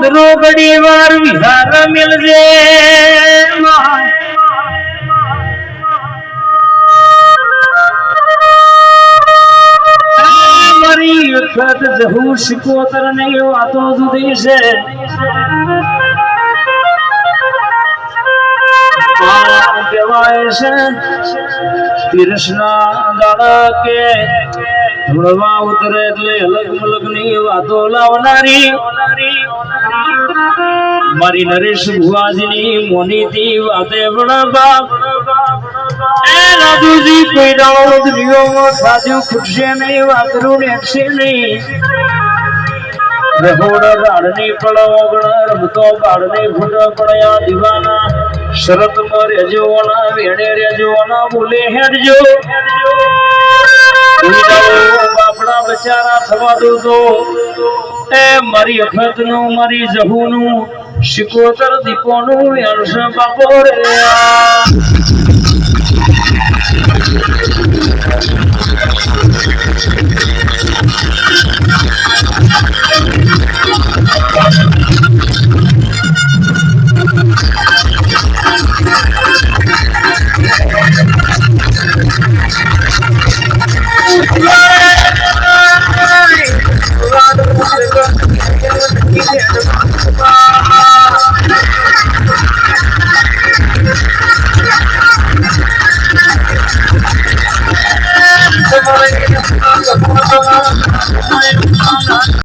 વાતરો ઘડી વાર વિહાર મિલજે મારી વખત જહુ શિકોતર ની વાતો જુદી છે કહેવાય છે તીર્ષના દાડા કે ધૂળવા ઉતરે એટલે અલગ મલગ ની વાતો લાવનારી મારી નરેશ ભુવાજીની મોનીતી વાતે પણ બાપ એ રાજુજી કોઈ દાડો દુનિયામાં સાધ્યું ખૂટશે નહીં વાતરું નેકશે નહીં રહોડ રાડની પળવગણ રમતો બાળની ફૂટ પડ્યા દીવાના શરત માં રેજો ના વેડે રેજો ના બોલે હેડજો બાપડા બચારા થવા દો તો એ મારી અખત નું મારી જહુ નું શિકોતર દીપો નું બાપો રે